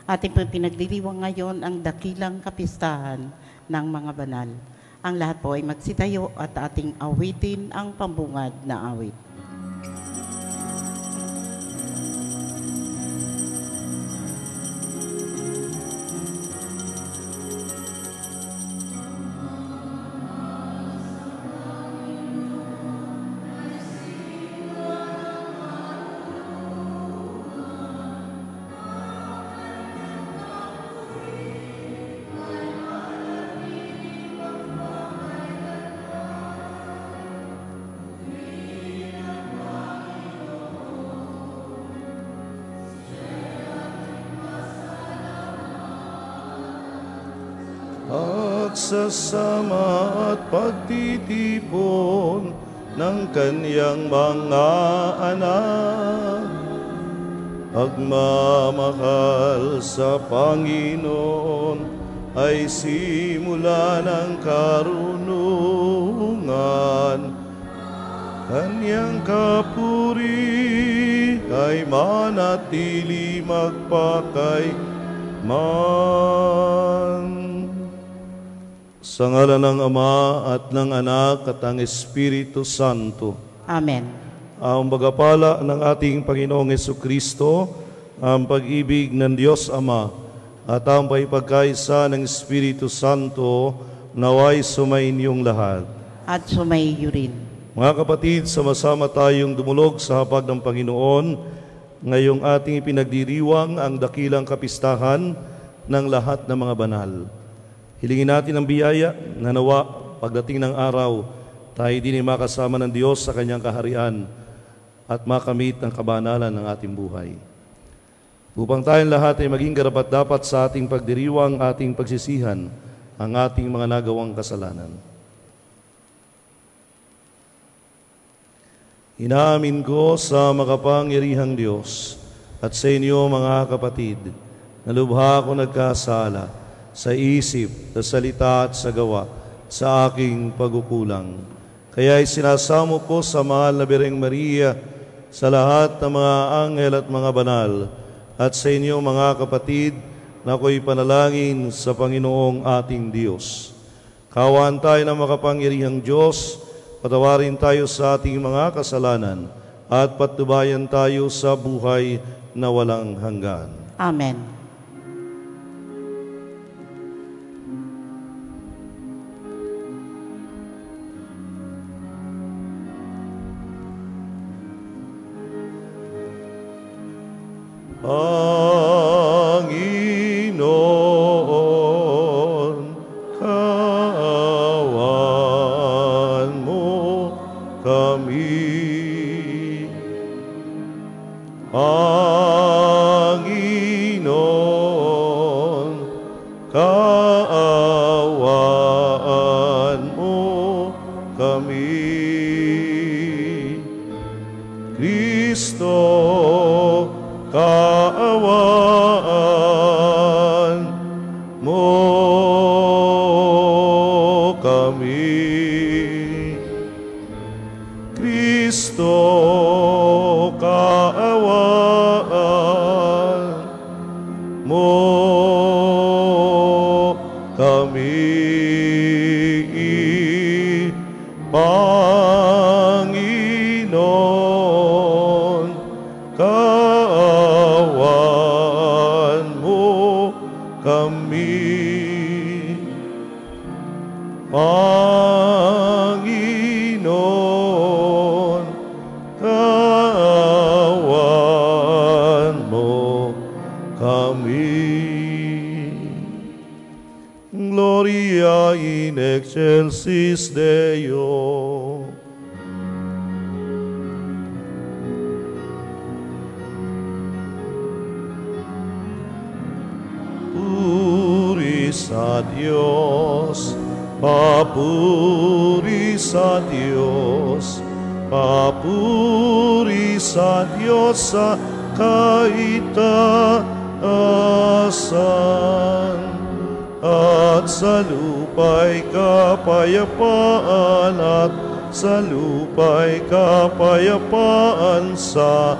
Ating pong pinagdiriwang ngayon ang dakilang kapistahan ng mga banal. Ang lahat po ay magsitayo at ating awitin ang pambungad na awit. Pagsasama at pagtitipon ng kanyang mga anak, pagmamahal sa Panginoon ay simula ng karunungan. Kanyang kapuri ay manatili magpakailanman. Sa ngalan ng Ama at ng Anak at ng Espiritu Santo. Amen. Ang bagapala ng ating Panginoong Jesucristo, ang pag-ibig ng Diyos Ama, at ang pagkakaisa ng Espiritu Santo, naway sumainyong lahat. At sumaiyo rin. Mga kapatid, sama-sama tayong dumulog sa hapag ng Panginoon, ngayong ating ipinagdiriwang ang dakilang kapistahan ng lahat ng mga banal. Hilingin natin ang biyaya na nawa pagdating ng araw, tayo din ay makasama ng Diyos sa Kanyang kaharian at makamit ang kabanalan ng ating buhay. Upang tayong lahat ay maging karapat-dapat sa ating pagdiriwang, ating pagsisihan, ang ating mga nagawang kasalanan. Inaamin ko sa makapangyarihang Diyos at sa inyo mga kapatid, na lubha ako nagkasala sa isip, sa salita at sa gawa, sa aking pagkukulang. Kaya isinasamo ko sa mahal na Birheng Maria, sa lahat ng mga anghel at mga banal, at sa inyo mga kapatid, na ako'y panalangin sa Panginoong ating Diyos. Kaawaan tayo ng makapangyarihang Diyos, patawarin tayo sa ating mga kasalanan, at patnubayan tayo sa buhay na walang hanggan. Amen. Panginoon, kaawaan mo kami. Panginoon, kaawaan mo kami. Kristo, kaawaan mo kami. Kristo, kaawaan mo kami. Panginoon, kaawaan mo kami. Panginoon, kaawaan mo kami. Gloria in excelsis Deo. Sa Diyos, papuri sa Diyos, papuri sa Diyos sa kaitaasan, at sa lupa'y kapayapaan, at sa lupa'y kapayapaan sa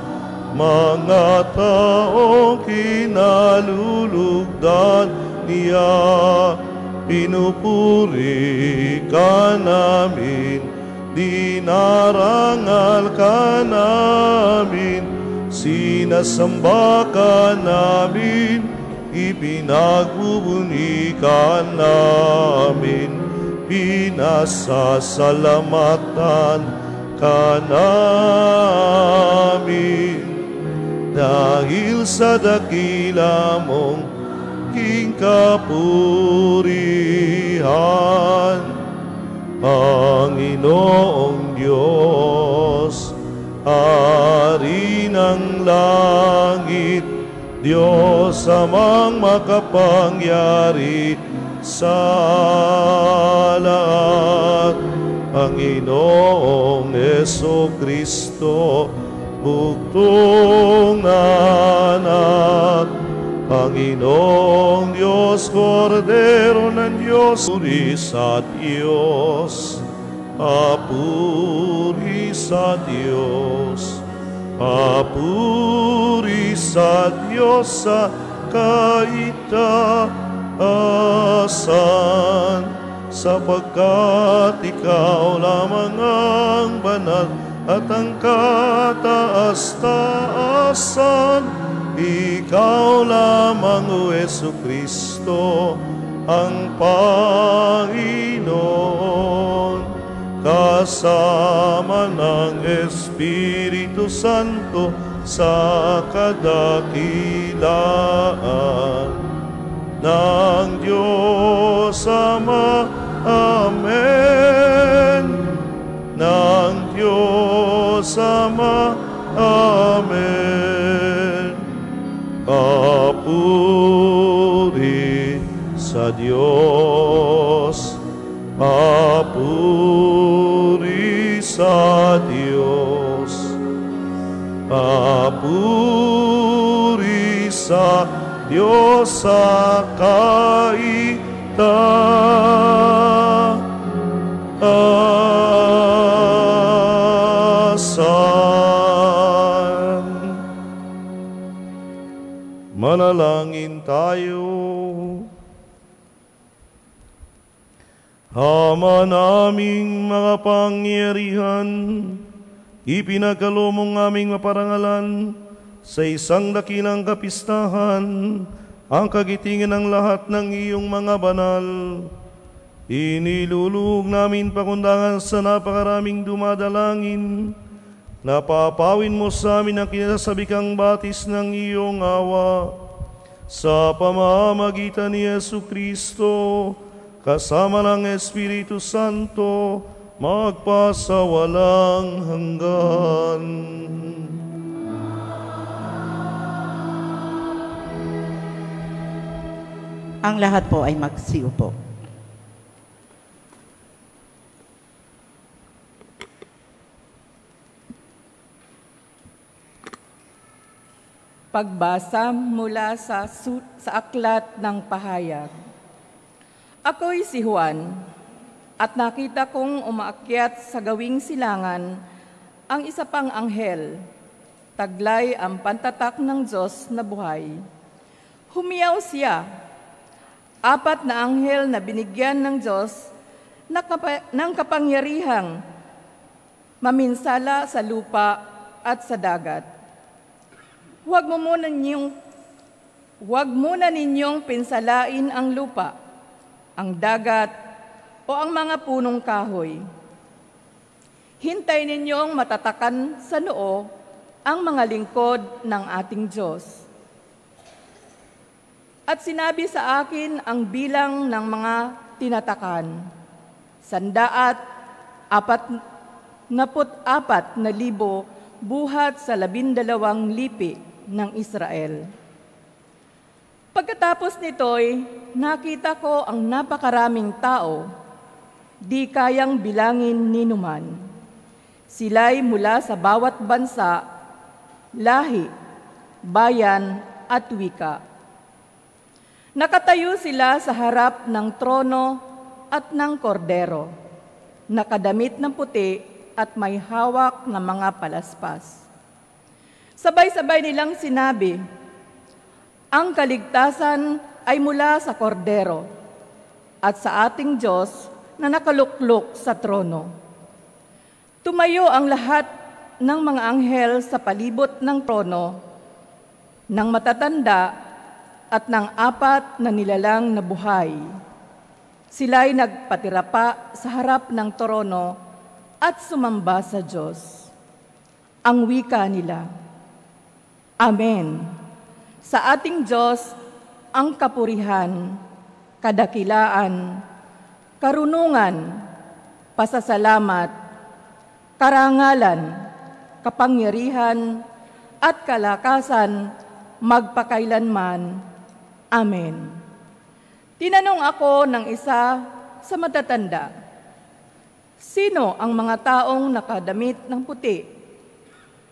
mga taong kinalulugdan niya. Pinupuri ka namin, dinarangal ka namin, sinasamba ka namin, ipinagbubuni ka namin, pinasasalamatan ka namin. Dahil sa dakila mong king kapurihan, Panginoong Diyos, Hari ng langit, Diyos amang makapangyari sa lahat, Panginoong Jesucristo, bugtong na anak, Panginoong Diyos, Kordero ng Diyos, puri sa Diyos, papuri sa Diyos, papuri sa Diyos sa kaitaasan, sapagkat ikaw lamang ang banal at ang kataas-taasan. Ikaw lamang, O Jesucristo, ang Panginoon, kasama ng Espiritu Santo sa kadakilaan ng Diyos Ama. Amen. Ng Diyos Ama. Amen. Papuri sa Diyos, papuri sa Diyos, papuri sa Diyos sa kaitaasan. Manalangin tayo. Ama naming mga pangyarihan, ipinagkaloob mong aming maparangalan sa isang dakilang kapistahan ang kagitingan ng lahat ng iyong mga banal. Inilulug namin pakundangan sa napakaraming dumadalangin. Napapawin mo sa amin ang kinasabikang batis ng iyong awa sa pamamagitan ni Jesucristo, kasama ng Espiritu Santo, magpasawalang hanggan. Ang lahat po ay magsiupo. Pagbasa mula sa aklat ng pahayag. Ako'y si Juan, at nakita kong umaakyat sa gawing silangan ang isa pang anghel, taglay ang pantatak ng Diyos na buhay. Humiyaw siya, 4 na anghel na binigyan ng Diyos ng kapangyarihang maminsala sa lupa at sa dagat. Huwag muna ninyong pinsalain ang lupa, ang dagat, o ang mga punong kahoy. Hintay ninyong matatakan sa noo ang mga lingkod ng ating Diyos. At sinabi sa akin ang bilang ng mga tinatakan, 144,000 buhat sa 12 lipi ng Israel. Pagkatapos nito'y nakita ko ang napakaraming tao, di kayang bilangin ni numan. Sila'y mula sa bawat bansa, lahi, bayan at wika. Nakatayo sila sa harap ng trono at ng kordero, nakadamit ng puti at may hawak na mga palaspas. Sabay-sabay nilang sinabi, ang kaligtasan ay mula sa Kordero at sa ating Diyos na nakaluklok sa trono. Tumayo ang lahat ng mga anghel sa palibot ng trono, ng matatanda at ng apat na nilalang na buhay. Sila'y nagpatirapa sa harap ng trono at sumamba sa Diyos. Ang wika nila, Amen. Sa ating Diyos ang kapurihan, kadakilaan, karunungan, pasasalamat, karangalan, kapangyarihan, at kalakasan magpakailanman. Amen. Tinanong ako ng isa sa matatanda, sino ang mga taong nakadamit ng puti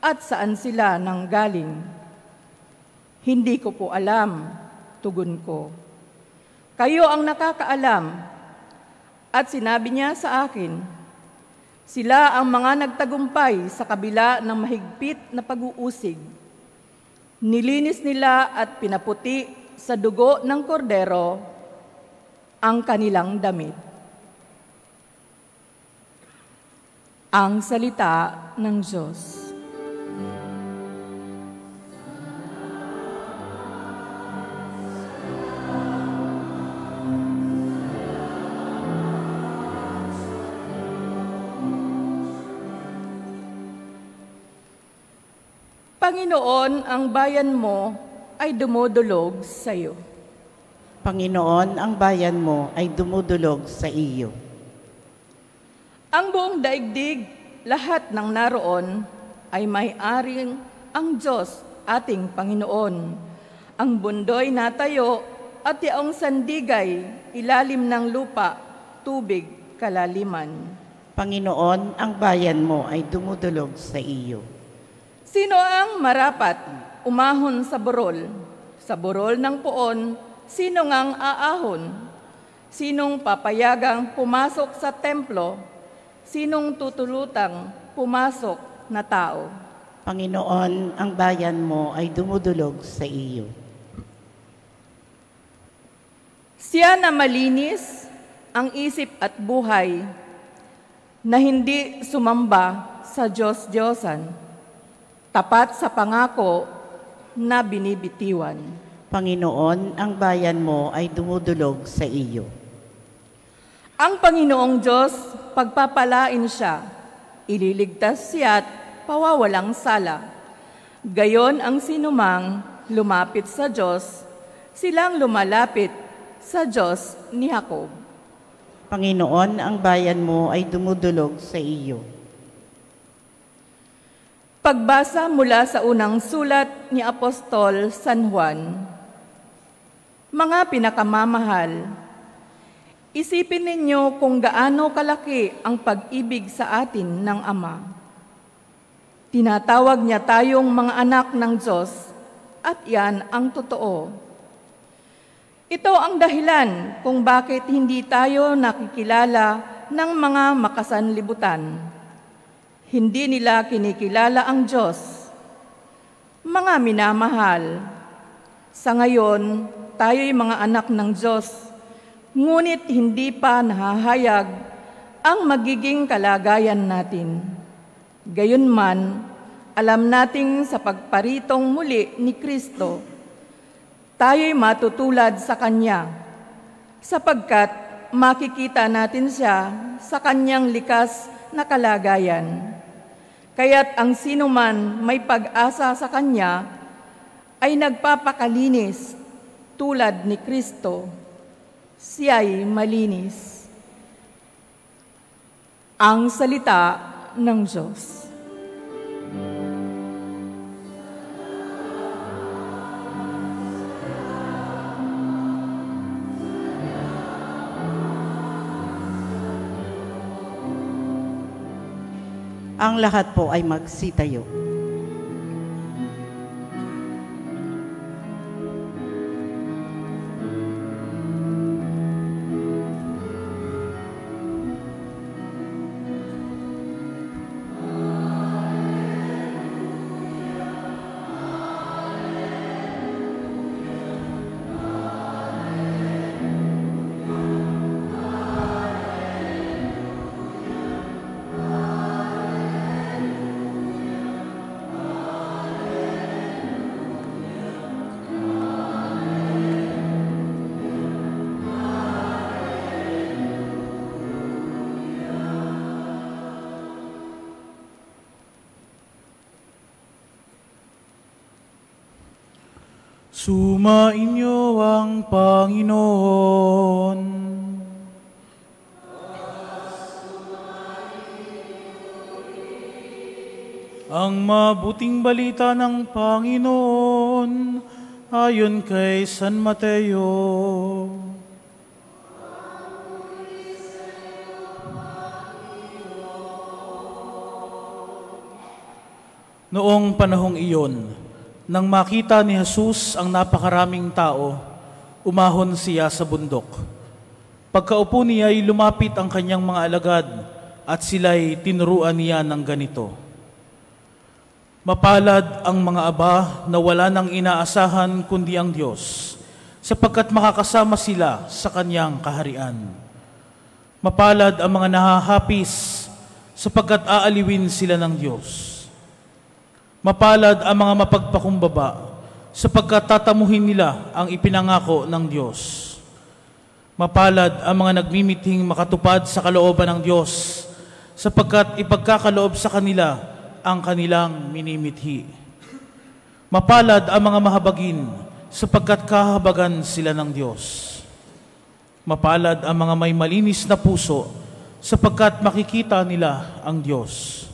at saan sila nanggaling? Hindi ko po alam, tugon ko. Kayo ang nakakaalam. At sinabi niya sa akin, sila ang mga nagtagumpay sa kabila ng mahigpit na pag-uusig. Nilinis nila at pinaputi sa dugo ng kordero ang kanilang damit. Ang salita ng Diyos. Panginoon, ang bayan mo ay dumudulog sa iyo. Panginoon, ang bayan mo ay dumudulog sa iyo. Ang buong daigdig, lahat ng naroon, ay may-aring ang Diyos, ating Panginoon. Ang bundo'y natayo at yaong sandigay, ilalim ng lupa, tubig, kalaliman. Panginoon, ang bayan mo ay dumudulog sa iyo. Sino ang marapat umahon sa burol? Sa burol ng puon, sino ngang aahon? Sinong papayagang pumasok sa templo? Sinong tutulutang pumasok na tao? Panginoon, ang bayan mo ay dumudulog sa iyo. Siya na malinis ang isip at buhay, na hindi sumamba sa Diyos-Diyosan, tapat sa pangako na binibitiwan. Panginoon, ang bayan mo ay dumudulog sa iyo. Ang Panginoong Diyos, pagpapalain siya, ililigtas siya't pawawalang sala. Gayon ang sinumang lumapit sa Diyos, silang lumalapit sa Diyos ni Jacob. Panginoon, ang bayan mo ay dumudulog sa iyo. Pagbasa mula sa unang sulat ni Apostol San Juan. Mga pinakamamahal, isipin ninyo kung gaano kalaki ang pag-ibig sa atin ng Ama. Tinatawag niya tayong mga anak ng Diyos at yan ang totoo. Ito ang dahilan kung bakit hindi tayo nakikilala ng mga makasanlibutan. Hindi nila kinikilala ang Diyos. Mga minamahal, sa ngayon, tayo'y mga anak ng Diyos, ngunit hindi pa nahahayag ang magiging kalagayan natin. Gayunman, alam nating sa pagparitong muli ni Kristo, tayo'y matutulad sa Kanya, sapagkat makikita natin siya sa Kanyang likas na kalagayan. Kaya't ang sinuman may pag-asa sa Kanya ay nagpapakalinis tulad ni Kristo. Siya'y malinis. Ang salita ng Diyos. Ang lahat po ay magsitayo. Sumainyo ang Panginoon. Ang mabuting balita ng Panginoon ayon kay San Mateo. Noong panahong iyon, nang makita ni Jesus ang napakaraming tao, umahon siya sa bundok. Pagkaupo niya ay lumapit ang kanyang mga alagad at sila'y tinuruan niya ng ganito. Mapalad ang mga aba na wala nang inaasahan kundi ang Diyos, sapagkat makakasama sila sa kanyang kaharian. Mapalad ang mga nahahapis, sapagkat aaliwin sila ng Diyos. Mapalad ang mga mapagpakumbaba, sapagkat tatamuhin nila ang ipinangako ng Diyos. Mapalad ang mga nagmimithing makatupad sa kalooban ng Diyos, sapagkat ipagkakaloob sa kanila ang kanilang minimithi. Mapalad ang mga mahabagin, sapagkat kahabagan sila ng Diyos. Mapalad ang mga may malinis na puso, sapagkat makikita nila ang Diyos.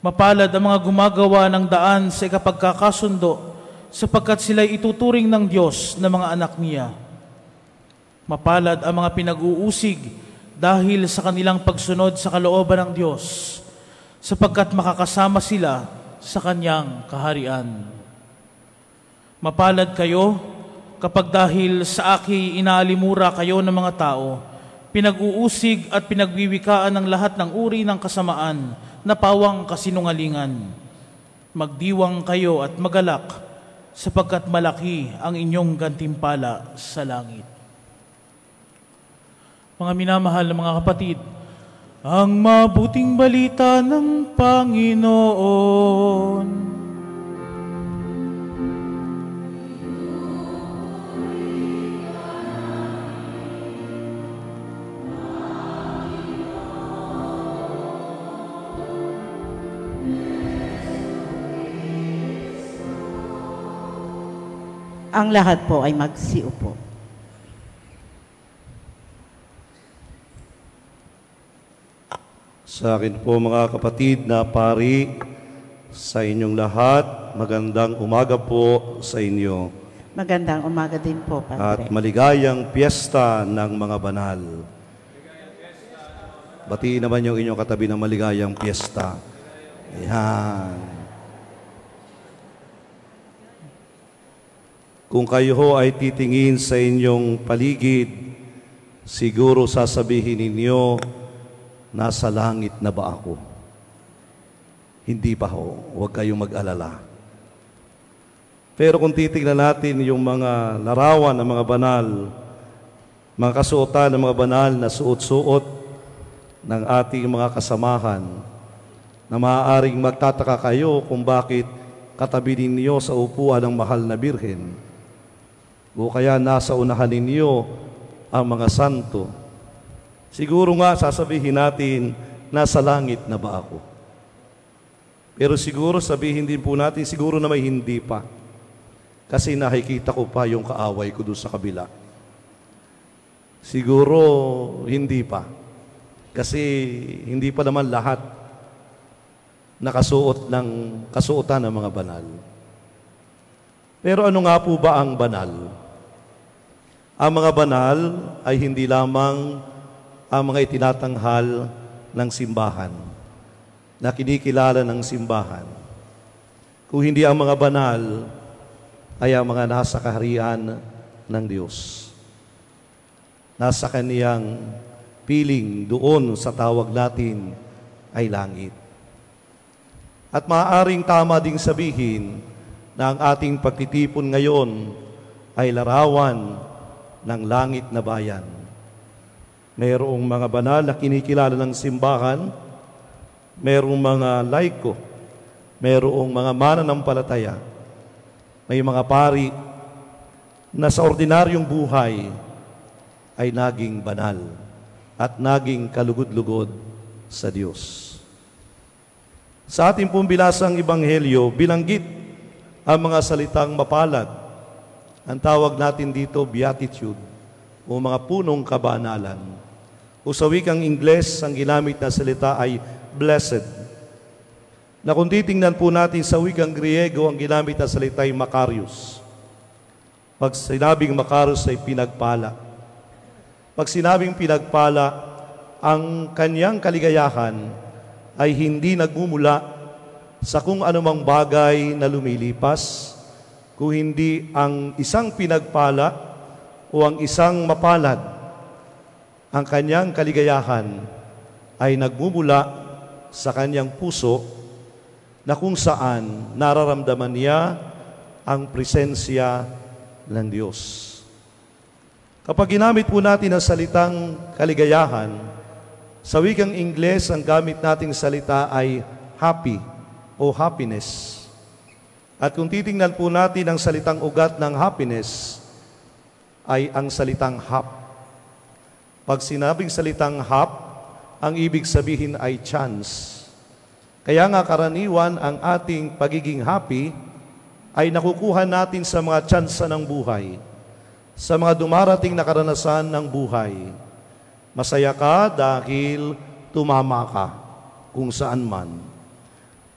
Mapalad ang mga gumagawa ng daan sa ikapagkakasundo, sapagkat sila'y ituturing ng Diyos na mga anak niya. Mapalad ang mga pinag-uusig dahil sa kanilang pagsunod sa kalooban ng Diyos, sapagkat makakasama sila sa kanyang kaharian. Mapalad kayo kapag dahil sa aki inaalimura kayo ng mga tao, pinag-uusig at pinagwiwikaan ng lahat ng uri ng kasamaan na pawang kasinungalingan. Magdiwang kayo at magalak, sapagkat malaki ang inyong gantimpala sa langit. Mga minamahal na mga kapatid, ang mabuting balita ng Panginoon. Ang lahat po ay magsiupo. Sa akin po mga kapatid na pari, sa inyong lahat, magandang umaga po sa inyo. Magandang umaga din po, At Padre. maligayang piyesta ng mga banal. Batiin naman yung inyong katabi ng maligayang piyesta. Ayan. Kung kayo ho ay titingin sa inyong paligid, siguro sasabihin ninyo, nasa langit na ba ako? Hindi pa ho, huwag kayong mag-alala. Pero kung titignan natin yung mga larawan ng mga banal, mga kasuotan ng mga banal na suot-suot ng ating mga kasamahan, na maaaring magtataka kayo kung bakit katabi ninyo sa upuan ng mahal na birhen, o kaya nasa unahan ninyo ang mga santo. Siguro nga sasabihin natin, nasa langit na ba ako? Pero siguro sabihin din po natin, siguro na may hindi pa. Kasi nakikita ko pa yung kaaway ko doon sa kabila. Siguro hindi pa. Kasi hindi pa naman lahat nakasuot ng kasuotan ng mga banal. Pero ano nga po ba ang banal? Ang mga banal ay hindi lamang ang mga itinatanghal ng simbahan, na kinikilala ng simbahan. Kung hindi ang mga banal, ay ang mga nasa kaharian ng Diyos. Nasa kaniyang piling doon sa tawag natin ay langit. At maaaring tama ding sabihin na ang ating pagtitipon ngayon ay larawan ng langit na bayan. Mayroong mga banal na kinikilala ng simbahan, mayroong mga laiko, mayroong mga mananampalataya, may mga pari na sa ordinaryong buhay ay naging banal at naging kalugod-lugod sa Diyos. Sa ating pong binasang Ebanghelyo, binanggit ang mga salitang mapalad Ang tawag natin dito, beatitude, o mga punong kabanalan. O sa wikang Ingles, ang ginamit na salita ay blessed. Na kung titingnan po natin sa wikang Griego, ang ginamit na salita ay makarios. Pag sinabing makarios ay pinagpala. Pag sinabing pinagpala, ang kanyang kaligayahan ay hindi nagmumula sa kung anumang bagay na lumilipas, kung hindi ang isang pinagpala o ang isang mapalad. Ang kanyang kaligayahan ay nagmumula sa kanyang puso na kung saan nararamdaman niya ang presensya ng Diyos. Kapag ginamit po natin ang salitang kaligayahan, sa wikang Ingles, ang gamit nating salita ay happy o happiness. At kung titingnan po natin ang salitang ugat ng happiness, ay ang salitang hap. Pag sinabing salitang hap, ang ibig sabihin ay chance. Kaya nga karaniwan ang ating pagiging happy ay nakukuha natin sa mga tsansa ng buhay, sa mga dumarating na karanasan ng buhay. Masaya ka dahil tumama ka kung saan man.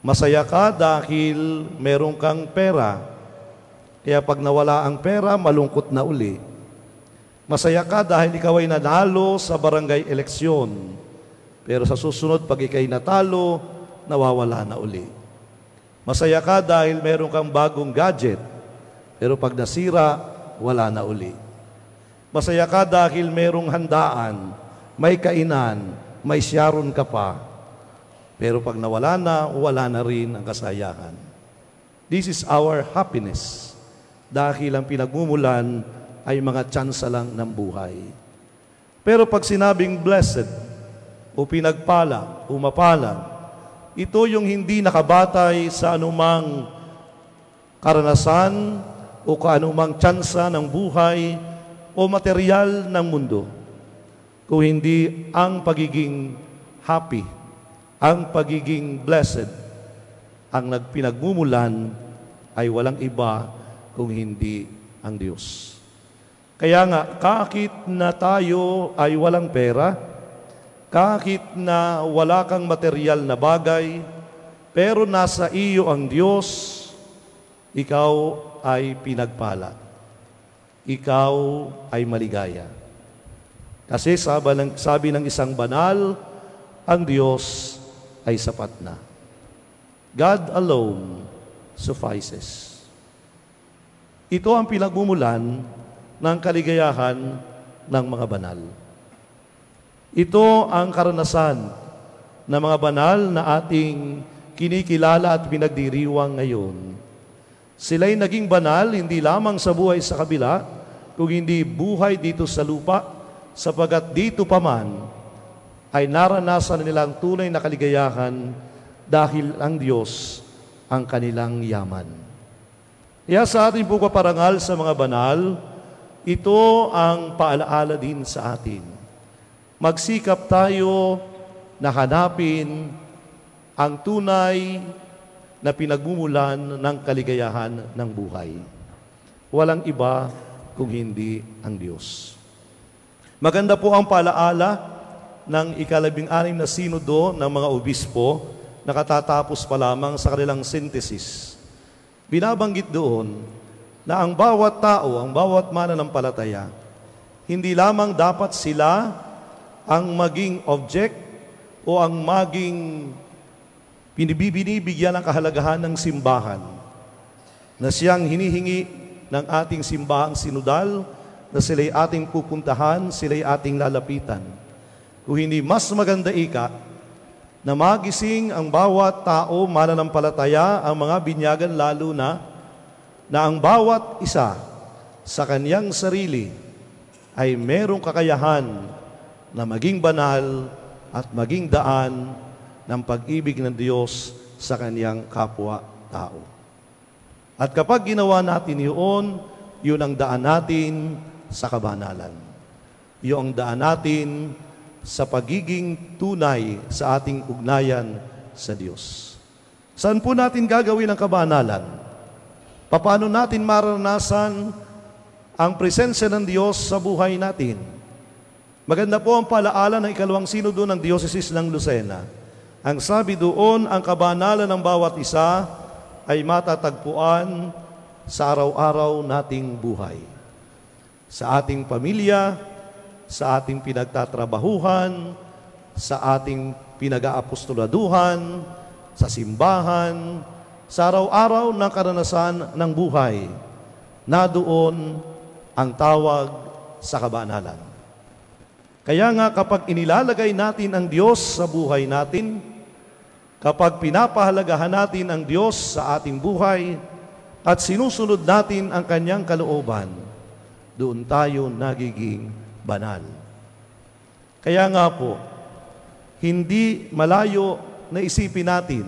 Masaya ka dahil meron kang pera. Kaya pag nawala ang pera, malungkot na uli. Masaya ka dahil ikaw ay nanalo sa barangay eleksyon. Pero sa susunod, pag ikay natalo, nawawala na uli. Masaya ka dahil meron kang bagong gadget. Pero pag nasira, wala na uli. Masaya ka dahil merong handaan, may kainan, may siyaron ka pa. Pero pag nawala na, wala na rin ang kasayahan. This is our happiness. Dahil ang pinagmumulan ay mga tsansa lang ng buhay. Pero pag sinabing blessed, o pinagpala, o mapalad, ito yung hindi nakabatay sa anumang karanasan o kaanumang tsansa ng buhay o material ng mundo. Kung hindi ang pagiging happy, ang pagiging blessed, ang nagpinagmumulan ay walang iba kung hindi ang Diyos. Kaya nga, kahit na tayo ay walang pera, kahit na wala kang material na bagay, pero nasa iyo ang Diyos, ikaw ay pinagpala. Ikaw ay maligaya. Kasi sabi ng isang banal, ang Diyos ay sapat na. God alone suffices. Ito ang pinagmumulan ng kaligayahan ng mga banal. Ito ang karanasan ng mga banal na ating kinikilala at pinagdiriwang ngayon. Sila'y naging banal hindi lamang sa buhay sa kabila, kung hindi buhay dito sa lupa, sapagat dito pa man ay naranasan nilang tunay na kaligayahan dahil ang Diyos ang kanilang yaman. Kaya sa ating pagpaparangal sa mga banal, ito ang paalaala din sa atin. Magsikap tayo na hanapin ang tunay na pinagmumulan ng kaligayahan ng buhay. Walang iba kung hindi ang Diyos. Maganda po ang paalaala ng ika-16 na sinodo ng mga obispo na katatapos pa lamang sa kanilang synthesis. Binabanggit doon na ang bawat tao, ang bawat mananampalataya, hindi lamang dapat sila ang maging object o ang maging binibigyan ng kahalagahan ng simbahan na siyang hinihingi ng ating simbahang sinodal na sila'y ating pupuntahan, sila'y ating lalapitan. Kung hindi mas maganda ika na magising ang bawat tao, mananampalataya, ang mga binyagan lalo na ang bawat isa sa kanyang sarili ay merong kakayahan na maging banal at maging daan ng pag-ibig ng Diyos sa kanyang kapwa-tao. At kapag ginawa natin yun ang daan natin sa kabanalan. Yun ang daan natin sa pagiging tunay sa ating ugnayan sa Diyos. Saan po natin gagawin ang kabanalan? Paano natin maranasan ang presensya ng Diyos sa buhay natin. Maganda po ang palaala ng ikalawang sinodo ng Diocese ng Lucena. Ang sabi doon, ang kabanalan ng bawat isa ay matatagpuan sa araw-araw nating buhay. Sa ating pamilya, sa ating pinagtatrabahuhan, sa ating pinag-aapostoladuhan, sa simbahan, sa araw-araw ng karanasan ng buhay, na doon ang tawag sa kabanalan. Kaya nga kapag inilalagay natin ang Diyos sa buhay natin, kapag pinapahalagahan natin ang Diyos sa ating buhay, at sinusunod natin ang Kanyang kalooban, doon tayo nagiging banal. Kaya nga po, hindi malayo na isipin natin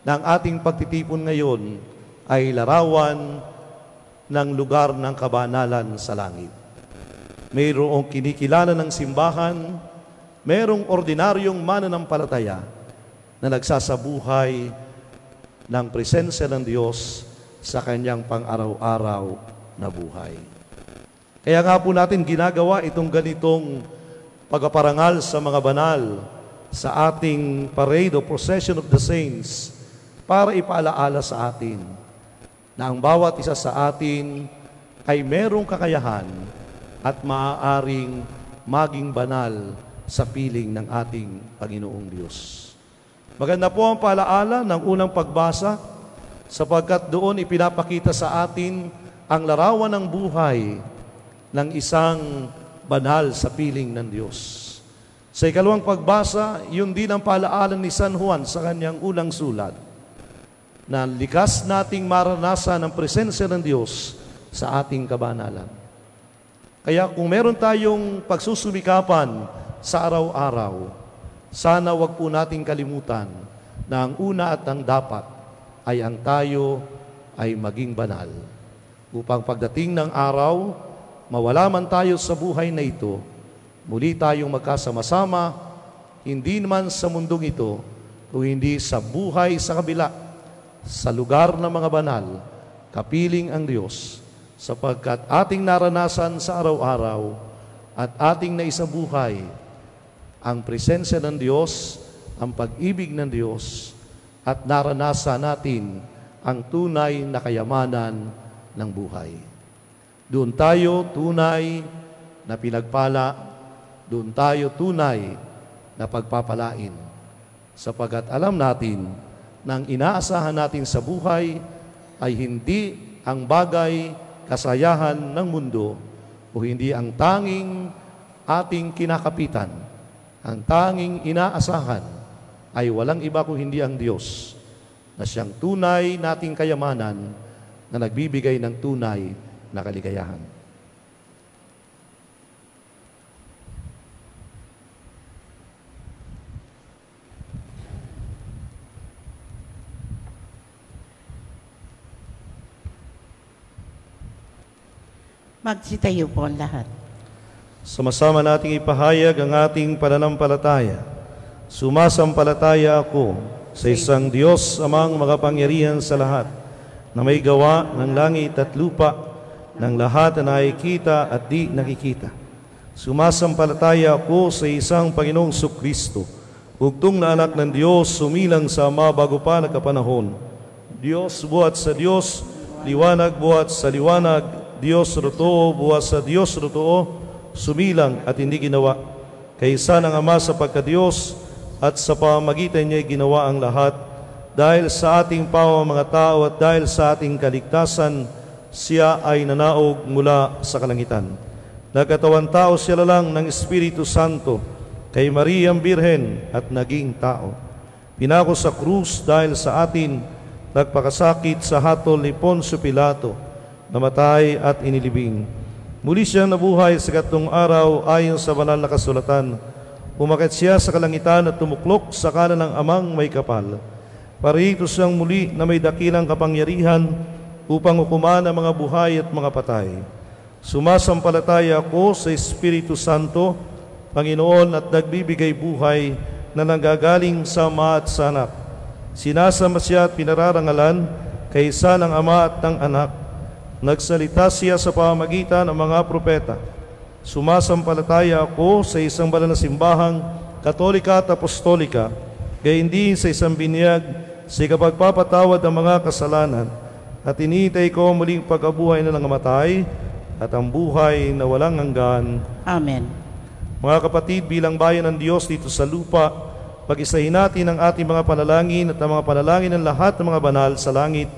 na ang ating pagtitipon ngayon ay larawan ng lugar ng kabanalan sa langit. Mayroong kinikilala ng simbahan, mayroong ordinaryong mananampalataya na nagsasabuhay ng presensya ng Diyos sa kanyang pang-araw-araw na buhay. Kaya nga po natin ginagawa itong ganitong pagpaparangal sa mga banal sa ating Parade o Procession of the Saints para ipaalaala sa atin na ang bawat isa sa atin ay merong kakayahan at maaaring maging banal sa piling ng ating Panginoong Diyos. Maganda po ang paalaala ng unang pagbasa sapagkat doon ipinapakita sa atin ang larawan ng buhay ng isang banal sa piling ng Diyos. Sa ikalawang pagbasa, yun din ang paalaala ni San Juan sa kanyang unang sulat, na likas nating maranasan ang presensya ng Diyos sa ating kabanalan. Kaya kung meron tayong pagsusumikapan sa araw-araw, sana wag po nating kalimutan na ang una at ang dapat ay ang tayo ay maging banal. Upang pagdating ng araw, mawala man tayo sa buhay na ito, muli tayong magkasama-sama, hindi naman sa mundong ito, kung hindi sa buhay sa kabila, sa lugar ng mga banal, kapiling ang Diyos, sapagkat ating naranasan sa araw-araw at ating naisabuhay ang presensya ng Diyos, ang pag-ibig ng Diyos, at naranasan natin ang tunay na kayamanan ng buhay. Doon tayo tunay na pinagpala, doon tayo tunay na pagpapalain, sapagkat alam natin na ang inaasahan natin sa buhay ay hindi ang bagay kasayahan ng mundo o hindi ang tanging ating kinakapitan. Ang tanging inaasahan ay walang iba kung hindi ang Diyos na siyang tunay nating kayamanan na nagbibigay ng tunay na kaligayahan. Magsitayo po ang lahat. Sama-sama nating ipahayag ang ating pananampalataya. Sumasampalataya ako sa isang Diyos amang makapangyarihan sa lahat, na may gawa ng langit at lupa, ng lahat na nakikita at di nakikita. Sumasampalataya ako sa isang Panginoong Sukristo, bugtong na anak ng Diyos, sumilang sa Ama bago pa nagkapanahon. Diyos buhat sa Diyos, liwanag buhat sa liwanag, Diyos totoo buhat sa Diyos totoo, sumilang at hindi ginawa. Kaysa ng Ama sa pagka-Diyos at sa pamamagitan niya ginawa ang lahat. Dahil sa ating mga tao at dahil sa ating kaligtasan, siya ay nanaog mula sa kalangitan. Nagkatawan tao siya lang ng Espiritu Santo kay Mariang Birhen at naging tao. Pinako sa krus dahil sa atin, nagpakasakit sa hatol ni Poncio Pilato, namatay at inilibing. Muli siyang nabuhay sa ikatlong araw ayon sa banal na kasulatan. Umakyat siya sa kalangitan at tumuklok sa kanan ng Amang may kapal. Parito siyang muli na may dakilang kapangyarihan upang hukuman ang mga buhay at mga patay. Sumasampalataya ako sa Espiritu Santo, Panginoon at nagbibigay buhay na nanggagaling sa Ama at sa Anak. Sinasama siya at pinararangalan kaysa ng Ama at ng Anak, Nagsalita siya sa pamamagitan ng mga propeta. Sumasampalataya ako sa isang banal na simbahang Katolika at Apostolika, gayon din sa isang binyag sa ikapagpapatawad ng mga kasalanan, at iniintay ko muling pag-abuhay na nangamatay at ang buhay na walang hanggan. Amen. Mga kapatid, bilang bayan ng Diyos dito sa lupa, pag-isahin natin ang ating mga panalangin at ang mga panalangin ng lahat ng mga banal sa langit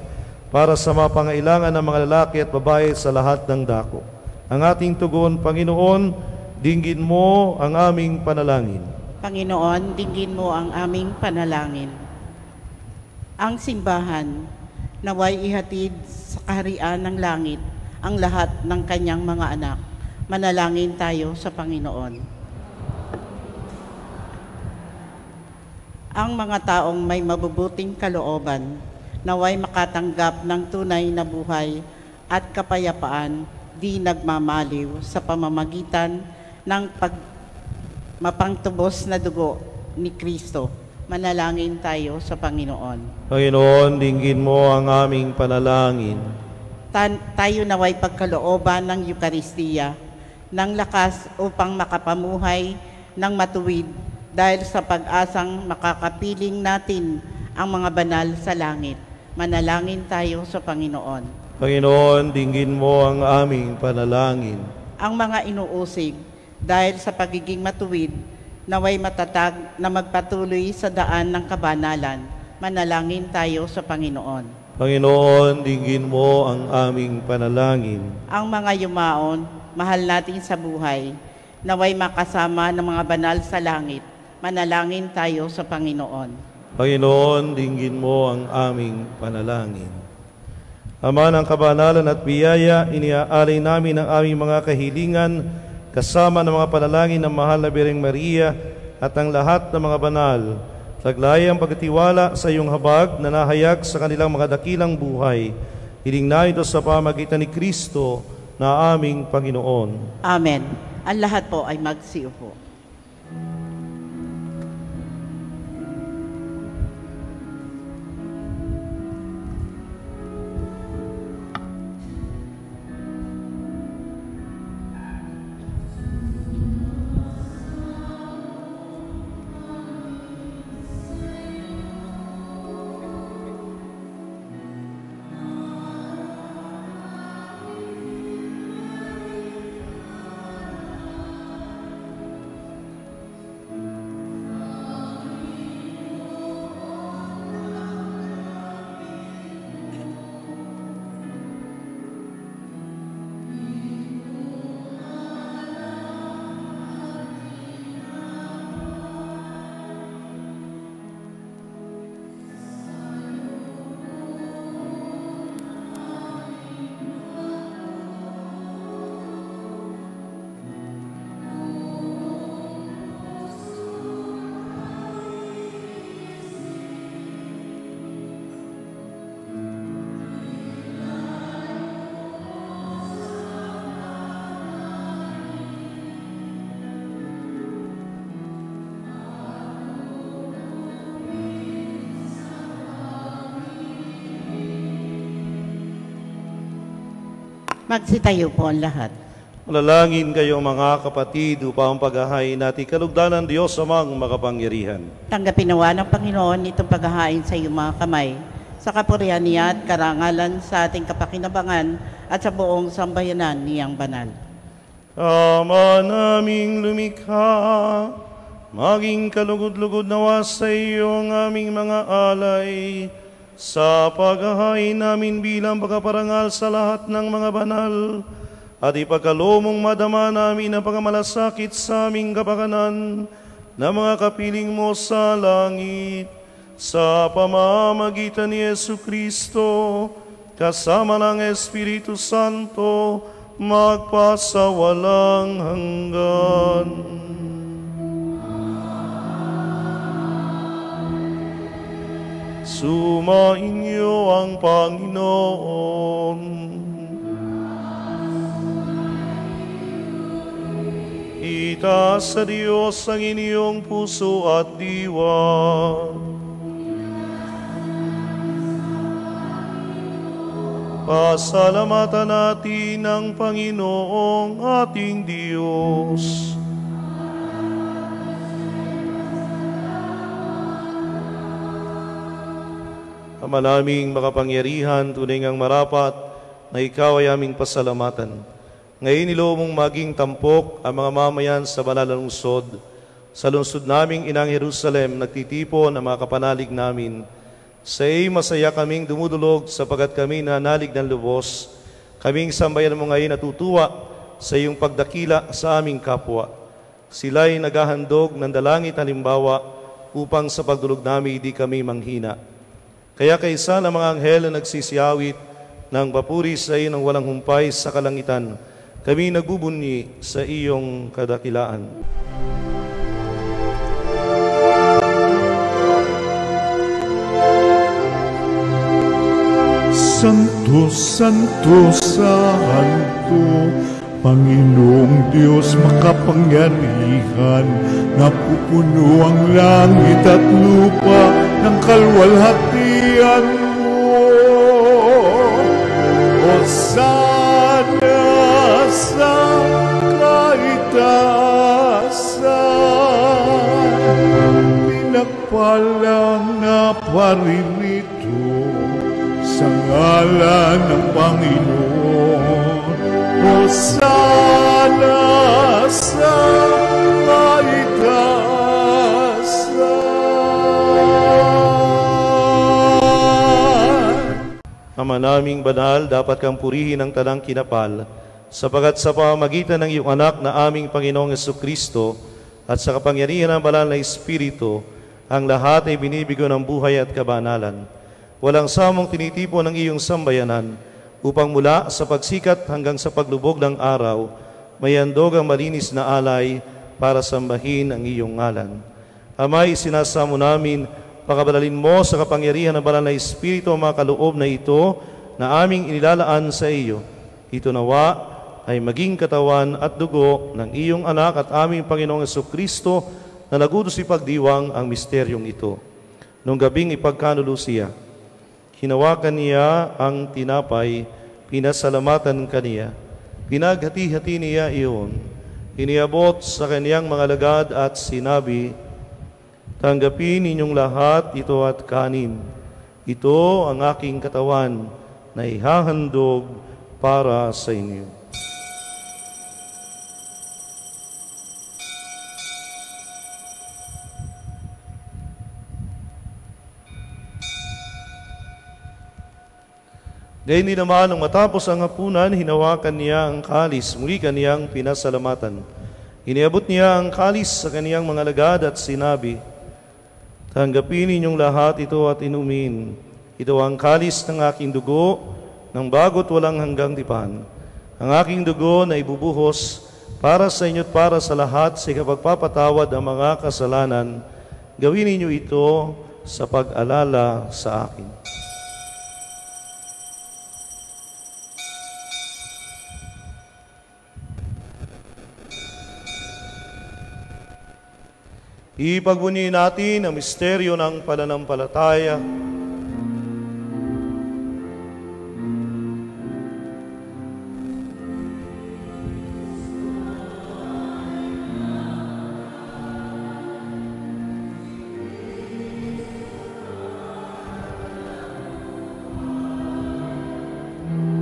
para sa mga pangailangan ng mga lalaki at babae sa lahat ng dako. Ang ating tugon, Panginoon, dinggin mo ang aming panalangin. Panginoon, dinggin mo ang aming panalangin. Ang simbahan, naway ihatid sa kaharian ng langit ang lahat ng kanyang mga anak. Manalangin tayo sa Panginoon. Ang mga taong may mabubuting kalooban, naway makatanggap ng tunay na buhay at kapayapaan, di nagmamaliw sa pamamagitan ng mapangtubos na dugo ni Kristo. Manalangin tayo sa Panginoon. Panginoon, dinggin mo ang aming panalangin. Tayo naway pagkalooban ng Eukaristiya, ng lakas upang makapamuhay ng matuwid dahil sa pag-asang makakapiling natin ang mga banal sa langit. Manalangin tayo sa Panginoon. Panginoon, dinggin mo ang aming panalangin. Ang mga inuusig dahil sa pagiging matuwid, naway matatag na magpatuloy sa daan ng kabanalan. Manalangin tayo sa Panginoon. Panginoon, dinggin mo ang aming panalangin. Ang mga yumaon, mahal natin sa buhay, naway makasama ng mga banal sa langit. Manalangin tayo sa Panginoon. Panginoon, dinggin mo ang aming panalangin. Ama ng kabanalan at biyaya, iniaalay namin ang aming mga kahilingan kasama ng mga panalangin ng mahal na Birheng Maria at ang lahat ng mga banal. Taglay ang pagtitiwala sa iyong habag na nahayag sa kanilang mga dakilang buhay. Hiling na ito sa pamagitan ni Kristo na aming Panginoon. Amen. Ang lahat po ay magsiupo. Magsitayo po ang lahat. Manalangin kayo mga kapatid upang paghahain natin kalugdan ng Diyos amang makapangyarihan. Tanggapin nawa ng Panginoon itong paghahain sa iyong mga kamay, sa kapurihan niya at karangalan sa ating kapakinabangan at sa buong sambayanan niyang banal. Ama naming lumikha, maging kalugod-lugod nawa sa iyong aming mga alay, sa paghahain namin bilang pagkaparangal sa lahat ng mga banal, at ipagkalomong madama namin ang pagkamalasakit sa aming kapakanan na mga kapiling mo sa langit, sa pamamagitan ni Yesu Kristo, kasama ng Espiritu Santo, magpasawalang hanggan. Sumainyo ang Panginoon. Itaas sa Diyos ang inyong puso at diwa. Pasalamatan natin ang Panginoong ating Diyos. Ama naming makapangyarihan, tunay ngang marapat na ikaw ay aming pasalamatan. Ngayon nilo mong maging tampok ang mga mamayan sa banal na lungsod. Sa lungsod naming inang Jerusalem, nagtitipon ang mga kapanalig namin. Sa iyo masaya kaming dumudulog sapagat kami nanalig ng lubos. Kaming sambayan mo ngayon natutuwa sa iyong pagdakila sa aming kapwa. Sila'y naghahandog ng dalangit halimbawa upang sa pagdulog namin hindi kami manghina. Kaya kaysa ng mga anghel na nagsisiyawit ng papuri sa iyo ng walang humpay sa kalangitan, kami nagbubunyi sa iyong kadakilaan. Santo, Santo, Santo, Panginoong Diyos makapangyarihan, napupuno ang langit at lupa ng kalwalhatian mo. Hosana sa kaitaasan, pinagpalang na paririto sa ngalan ng Panginoon. Hosana sa kaitaasan. Ama naming banal, dapat kang purihin ang tanang kinapal, sapagat sa pamamagitan ng iyong anak na aming Panginoong Jesucristo at sa kapangyarihan ng banal na Espiritu, ang lahat ay binibigo ng buhay at kabanalan. Walang samong tinitipon ng iyong sambayanan, upang mula sa pagsikat hanggang sa paglubog ng araw, may handog ang malinis na alay para sambahin ang iyong ngalan. Amay, sinasamo namin, pakabalalin mo sa kapangyarihan ng banal na Espiritu ang mga kaloob na ito na aming inilalaan sa iyo. Ito nawa ay maging katawan at dugo ng iyong anak at aming Panginoong Jesucristo na nagutos ipagdiwang ang misteryong ito. Nung gabing ipagkanulusiya, hinawakan niya ang tinapay, pinasalamatan kaniya, pinaghati-hati niya iyon, iniabot sa kaniyang mga lagad at sinabi, tanggapin ninyong lahat ito at kanin. Ito ang aking katawan na ihahandog para sa inyo. Gayon din naman, nung matapos ang hapunan, hinawakan niya ang kalis, muli kaniyang pinasalamatan. Iniabot niya ang kalis sa kaniyang mga lagad at sinabi, tanggapin ninyong lahat ito at inumin. Ito ang kalis ng aking dugo, ng bago't walang hanggang tipan. Ang aking dugo na ibubuhos para sa inyo at para sa lahat sa ikapagpapatawad ang mga kasalanan. Gawin ninyo ito sa pag-alala sa akin. Ipagbunyi natin ang misteryo ng pananampalataya.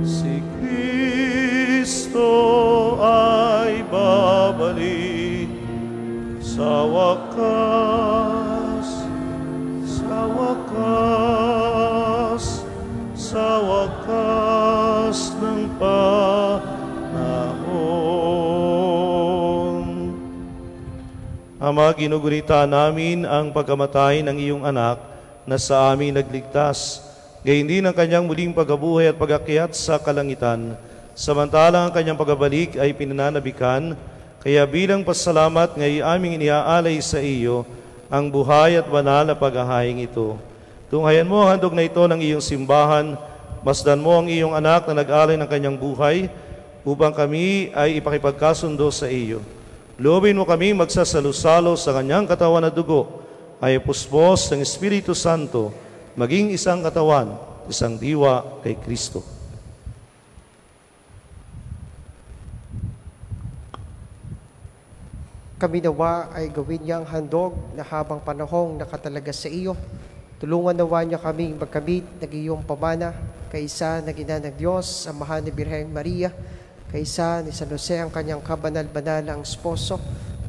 Si Kristo ay babalik sa wakas, sa wakas, sa wakas ng panahon. Ama, ginugunita namin ang pagkamatay ng iyong anak na sa amin nagligtas, gayon din ang kanyang muling pagkabuhay at pag-akyat sa kalangitan, samantalang ang kanyang pagbabalik ay pinananabikan. Kaya bilang pasalamat ngayon aming iniaalay sa iyo ang buhay at banal na paghahaying ito. Tunghayan mo ang handog na ito ng iyong simbahan, masdan mo ang iyong anak na nag-alay ng kanyang buhay upang kami ay ipakipagkasundo sa iyo. Loobin mo kami magsasalo-salo sa kanyang katawan at dugo, ay puspos ng Espiritu Santo, maging isang katawan, isang diwa kay Kristo. Kami nawa ay gawin niyang handog na habang panahong nakatalaga sa iyo. Tulungan nawa niya kaming magkamit ng iyong pamana, kaisa na ina ng Diyos, ang mahal ni Birheng Maria, kaisa ni San Jose ang kanyang kabanal-banalang esposo,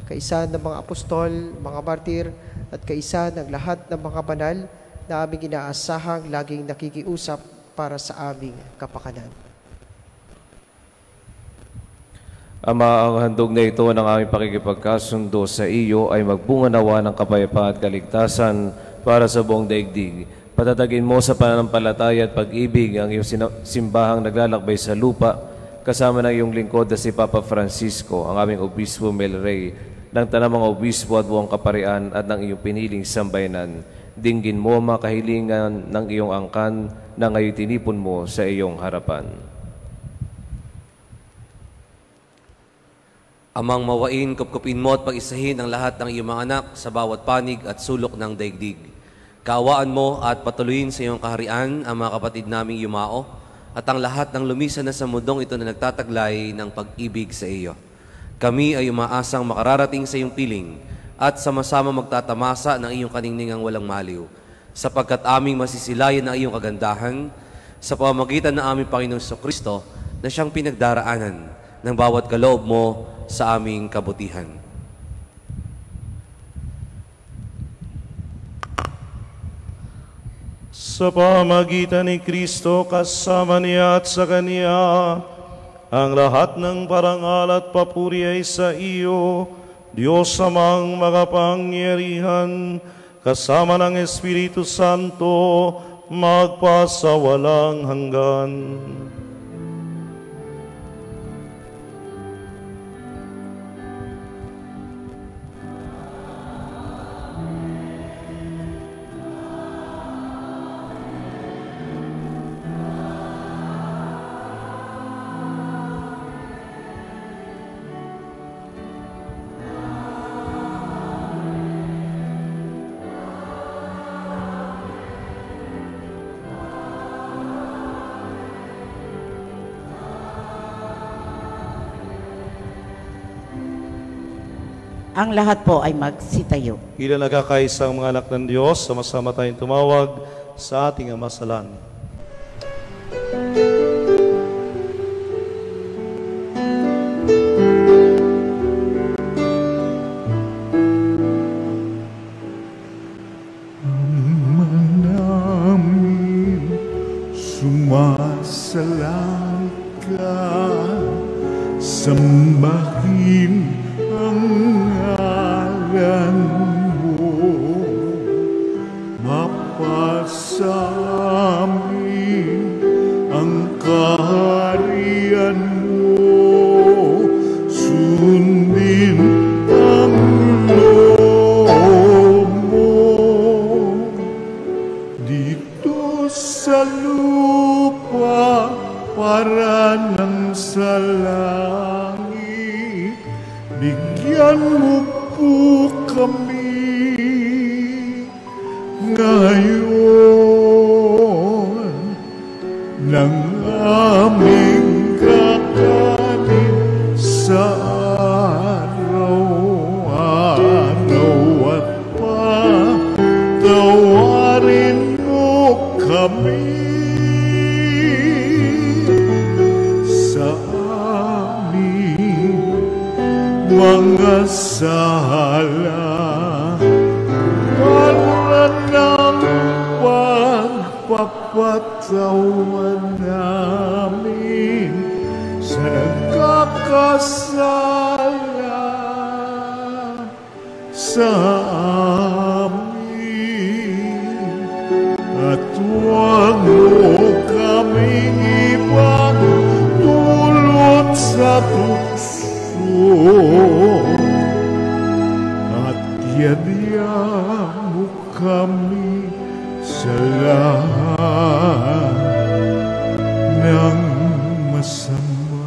kaisa ng mga apostol, mga martir, at kaisa ng lahat ng mga banal na aming inaasahang laging nakikiusap para sa aming kapakanan. Ama, ang handog na ito ng aming pakikipagkasundo sa iyo ay magbunga nawa ng kapayapaan at kaligtasan para sa buong daigdig. Patatagin mo sa pananampalataya at pag-ibig ang iyong simbahang naglalakbay sa lupa, kasama ng iyong lingkod na si Papa Francisco, ang aming Obispo Melrey, ng tanamang obispo at buong kaparian at ng iyong piniling sambayanan. Dinggin mo ang mga kahilingan ng iyong angkan na ngayon tinipon mo sa iyong harapan. Amang mawain, kupkupin mo at pag-isahin ang lahat ng iyong mga anak sa bawat panig at sulok ng daigdig. Kaawaan mo at patuloyin sa iyong kaharian ang mga kapatid naming yumao at ang lahat ng lumisan na sa mundong ito na nagtataglay ng pag-ibig sa iyo. Kami ay umaasang makararating sa iyong piling at sama-sama magtatamasa ng iyong kaningningang walang maliw, sapagkat aming masisilayan ang iyong kagandahan sa pamamagitan ng aming Panginoong Jesucristo na siyang pinagdaraanan ng bawat kaloob mo sa aming kabutihan. Sa pamamagitan ni Kristo, kasama niya at sa Kanya, ang lahat ng parangal at papuri ay sa iyo, Diyos amang makapangyarihan, kasama ng Espiritu Santo, magpasawalang hanggan. Ang lahat po ay magsitayo. Ilan nagkakaisang mga anak ng Diyos, sama-sama tayong tumawag sa ating Ama sa Langit. Ama namin, sumasalang ka, sambahin ang ngalan mo, mapasa amin ang kaharian mo, sundin ang loob mo dito sa lupa para nang sa langit. Bigyan mo po kami ngayon ng aming kakanin sa araw-araw, at patawarin mo kami sa aming mga sala, para ng pagpapatawan namin sa nagkakasala sa amin, at huwag mo kaming ipagdulot sa tukso, at yadya mo kami sa lahat ng masama.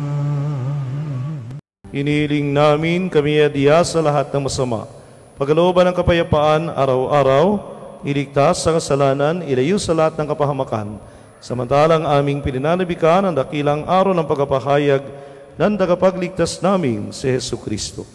Inihiling namin kami adya sa lahat ng masama, pagkalooban ng kapayapaan araw-araw, iligtas sa kasalanan, ilayo sa lahat ng kapahamakan, samantalang aming pinananabikan ang dakilang araw ng pagpapahayag ng tagapagligtas namin si Jesucristo.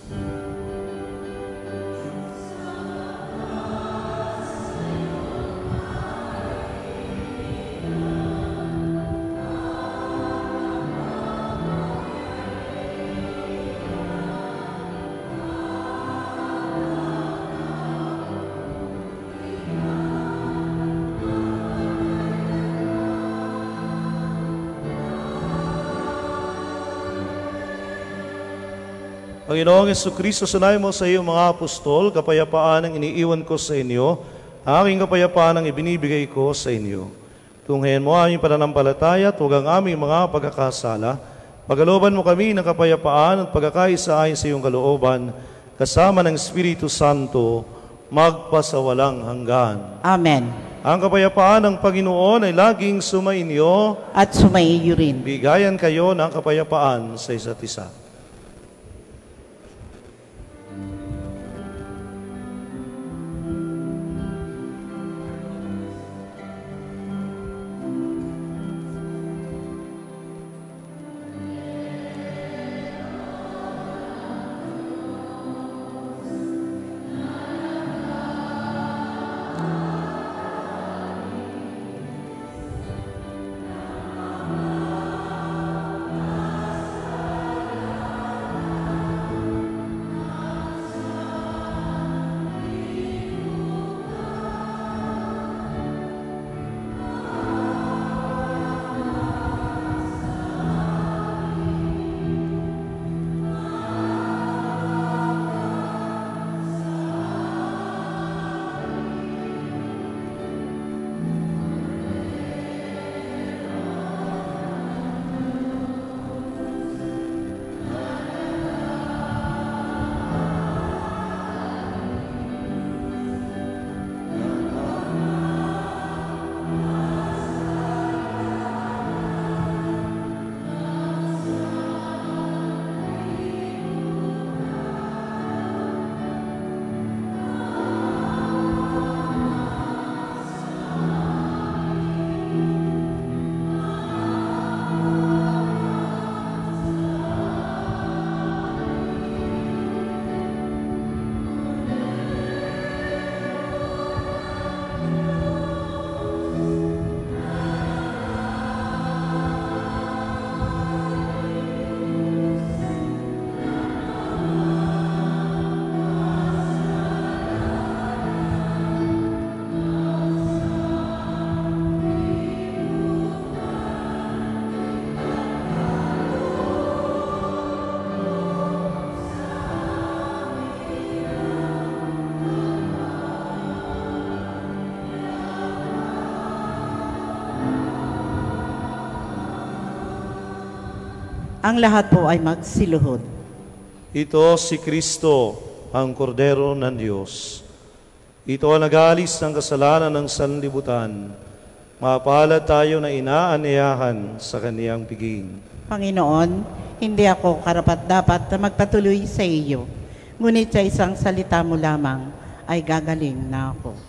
Panginoong Jesucristo, sunayin mo sa iyo mga apostol, kapayapaan ang iniiwan ko sa inyo, aking kapayapaan ang ibinibigay ko sa inyo. Tunghayan mo aming pananampalataya at huwag ang aming mga pagkakasala. Pagkalooban mo kami ng kapayapaan at pagkakaisa ayon sa iyong kalooban, kasama ng Espiritu Santo, magpasawalang hanggan. Amen. Ang kapayapaan ng Panginoon ay laging sumainyo. At sumaiyo rin. Bigayan kayo ng kapayapaan sa isa't isa. Ang lahat po ay magsiluhod. Ito si Kristo, ang Kordero ng Diyos. Ito ang nag-aalis ng kasalanan ng sanlibutan. Mapalad tayo na inaanyayahan sa kaniyang piging. Panginoon, hindi ako karapat-dapat na magpatuloy sa iyo. Ngunit sa isang salita mo lamang ay gagaling na ako.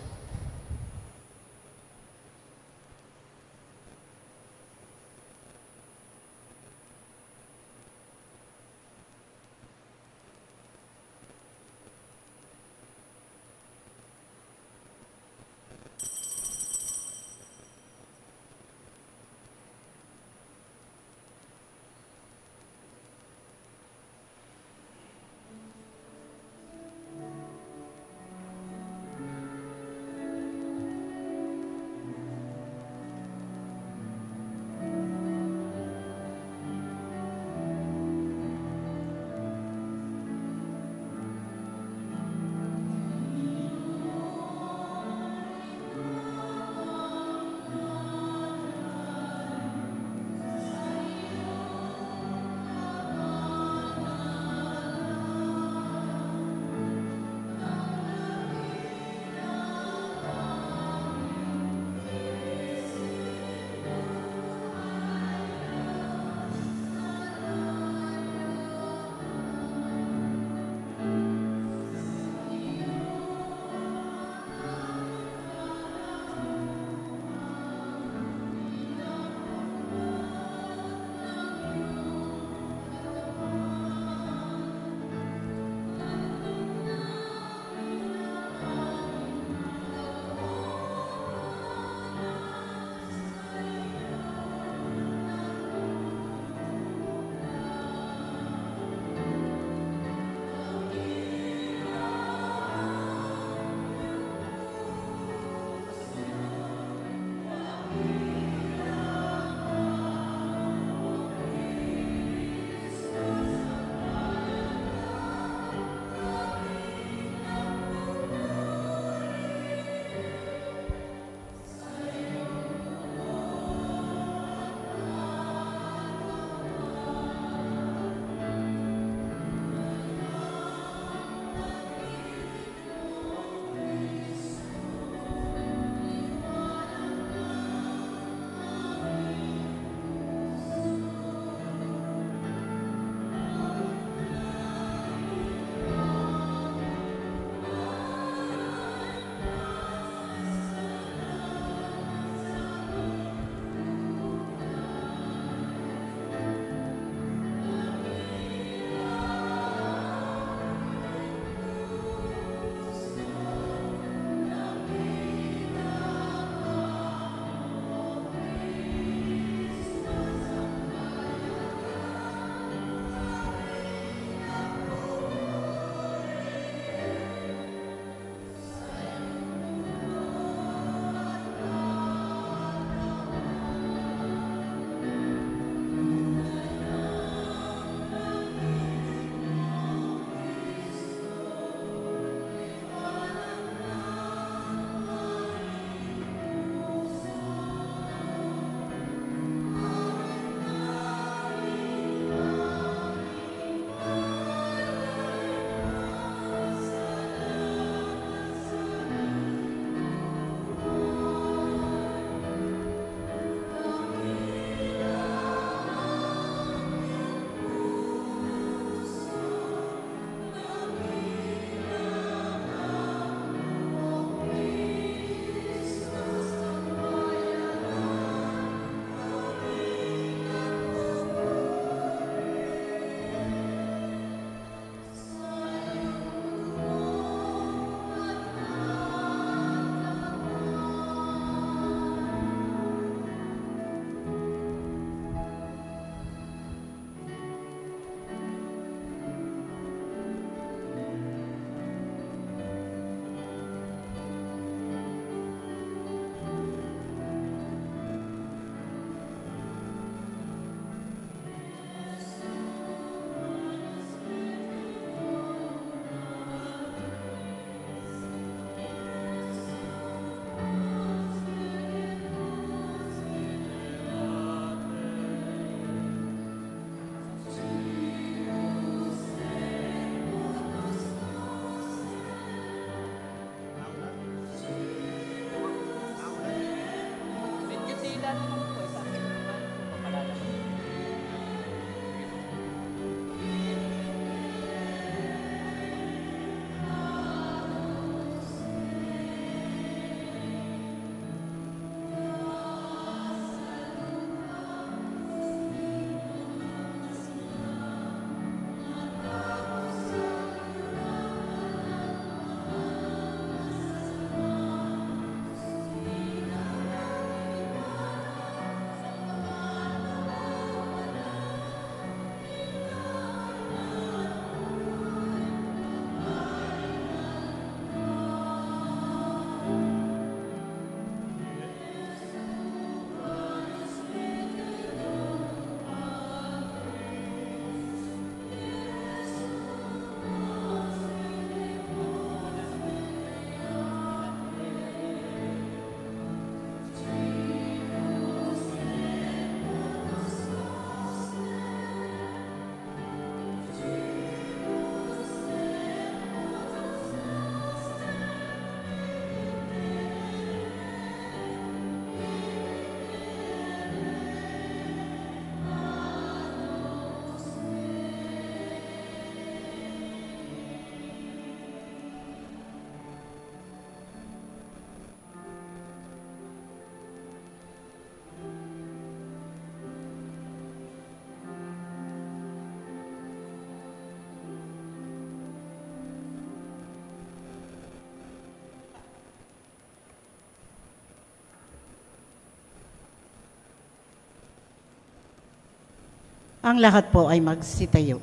Ang lahat po ay magsitayo.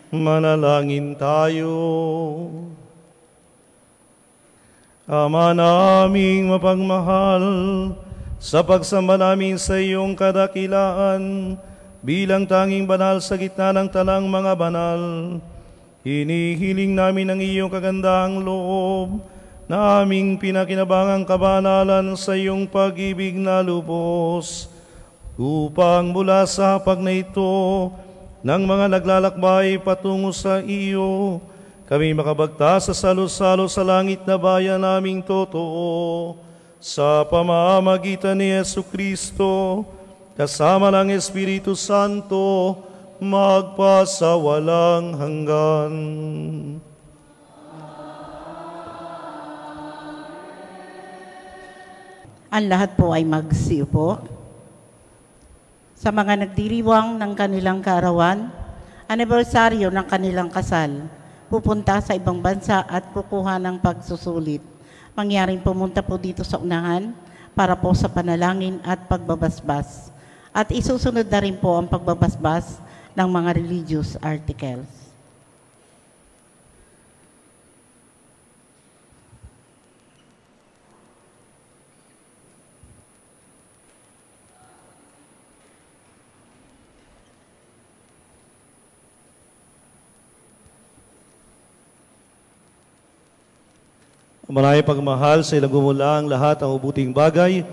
Manalangin tayo. Ama naming mapagmahal, sa pagsamba namin sa iyong kadakilaan, bilang tanging banal sa gitna ng talang mga banal, hinihiling namin ang iyong kagandahang loob na aming pinakinabangang kabanalan sa iyong pag-ibig na lubos, upang mula sa hapag na ito ng mga naglalakbay patungo sa iyo, kami makabagtas sa salo-salo sa langit na bayan naming totoo, sa pamamagitan ni Jesucristo, kasama ng Espiritu Santo, magpasawalang hanggan. Ang lahat po ay magsiupo. Sa mga nagdiriwang ng kanilang kaarawan, anibersaryo ng kanilang kasal, pupunta sa ibang bansa at kukuha ng pagsusulit. Mangyaring pumunta po dito sa unahan para po sa panalangin at pagbabasbas. At isusunod na rin po ang pagbabasbas ng mga religious articles. Maraming pagmahal sa ilang gumulang lahat ang ubuting bagay.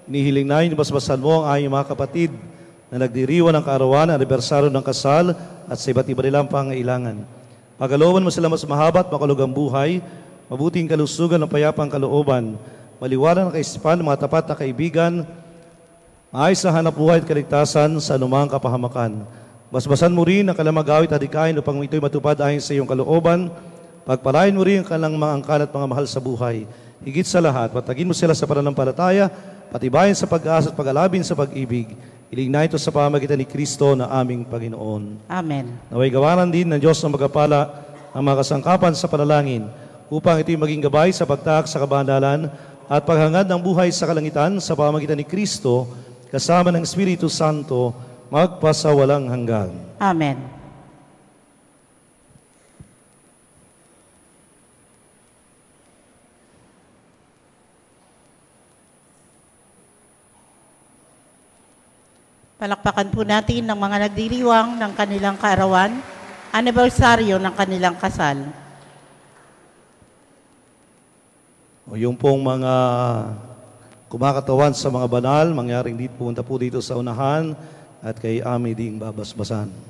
Inihiling namin basbasan mo ang aming mga kapatid na nagdiriwan ng kaarawan, anibersaryo ng kasal at sa iba't iba nilang pangailangan. Pagkalooban mo sila mas mahaba at makalugang buhay, mabuting kalusugan ng payapang kalooban, maliwanag ng kaisipan ng mga tapat na kaibigan, maayos na hanap buhay at kaligtasan sa anumang kapahamakan. Basbasan mo rin ang kalamagawit at adikain upang ito'y matupad ayon sa iyong kalooban. Pagpalain mo rin ang kanilang mga angkan at mga mahal sa buhay. Higit sa lahat, patagin mo sila sa pananampalataya, patibayan sa pag-asa at pag-alabin sa pag-ibig. Iling na ito sa pamamagitan ni Kristo na aming Panginoon. Amen. Naway gawaran din ng Diyos na magpala ang mga kasangkapan sa panalangin upang ito'y maging gabay sa pagtaak sa kabanalan at paghangad ng buhay sa kalangitan sa pamamagitan ni Kristo kasama ng Espiritu Santo magpasawalang hanggan. Amen. Palakpakan po natin ng mga nagdiriwang ng kanilang kaarawan, anibersaryo ng kanilang kasal. O yung pong mga kumakatawan sa mga banal, mangyaring dito, pumunta po dito sa unahan at kay Ami ding babasbasan.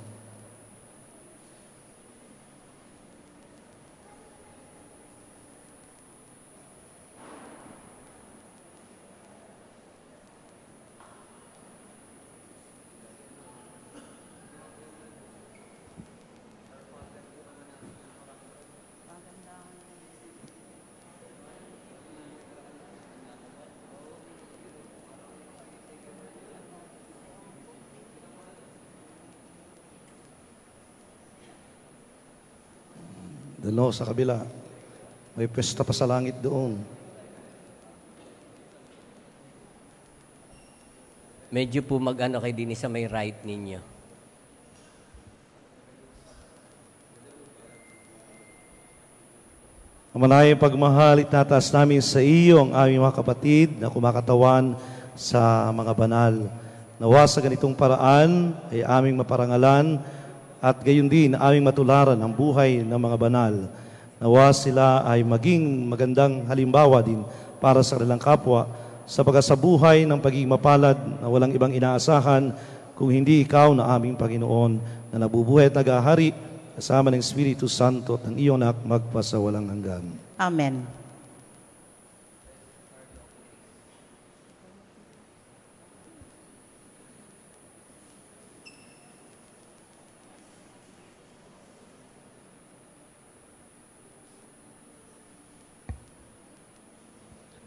Doon sa kabila, may pwesto pa sa langit doon. Medyo po mag-ano kayo din sa may right ninyo. Manayang pagmahal, itataas namin sa iyo ang aming mga kapatid na kumakatawan sa mga banal. Nawa sa ganitong paraan ay aming maparangalan at gayon din aming matularan ang buhay ng mga banal. Nawa sila ay maging magandang halimbawa din para sa kanilang kapwa sapagkat sa buhay ng pagiging mapalad na walang ibang inaasahan kung hindi ikaw na aming Panginoon na nabubuhay at nagahari kasama ng Espiritu Santo at ng iyong anak magpasawalang hanggan. Amen.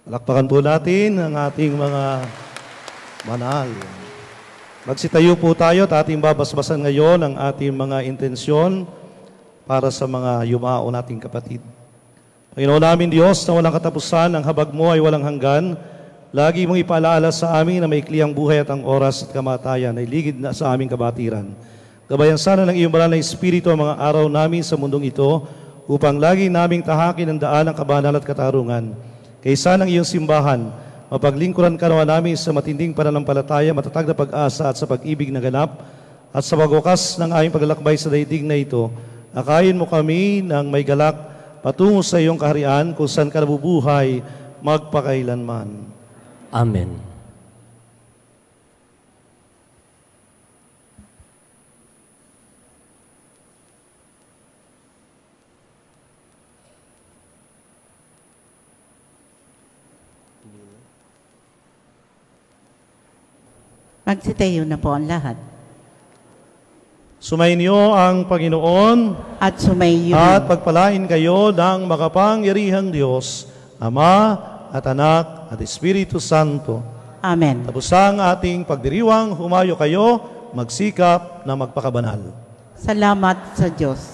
Palakpakan po natin ang ating mga banal. Magsitayo po tayo at ating babasbasan ngayon ang ating mga intensyon para sa mga yumao nating kapatid. Panginoon namin Diyos na walang katapusan, ang habag mo ay walang hanggan. lagi mong ipaalala sa amin na maikli ang buhay at ang oras at kamatayan ay ligid na sa aming kabatiran. Gabayan sana ng iyong banal na Espiritu ang mga araw namin sa mundong ito upang lagi naming tahakin ang daan ng kabanal at katarungan. Kaysa ng iyong simbahan, mapaglingkuran ka nawa namin sa matinding pananampalataya, matatag na pag-asa at sa pag-ibig na ganap, at sa pagwakas ng aming paglalakbay sa daigdig na ito, akayin mo kami ng may galak patungo sa iyong kaharian kung saan ka nabubuhay magpakailanman. Amen. Magsitayo na po ang lahat. Sumainyo ang Panginoon At sumayo at pagpalain kayo ng makapangyarihang Diyos, Ama at Anak at Espiritu Santo. Amen. Tapos ang ating pagdiriwang, humayo kayo, magsikap na magpakabanal. Salamat sa Diyos.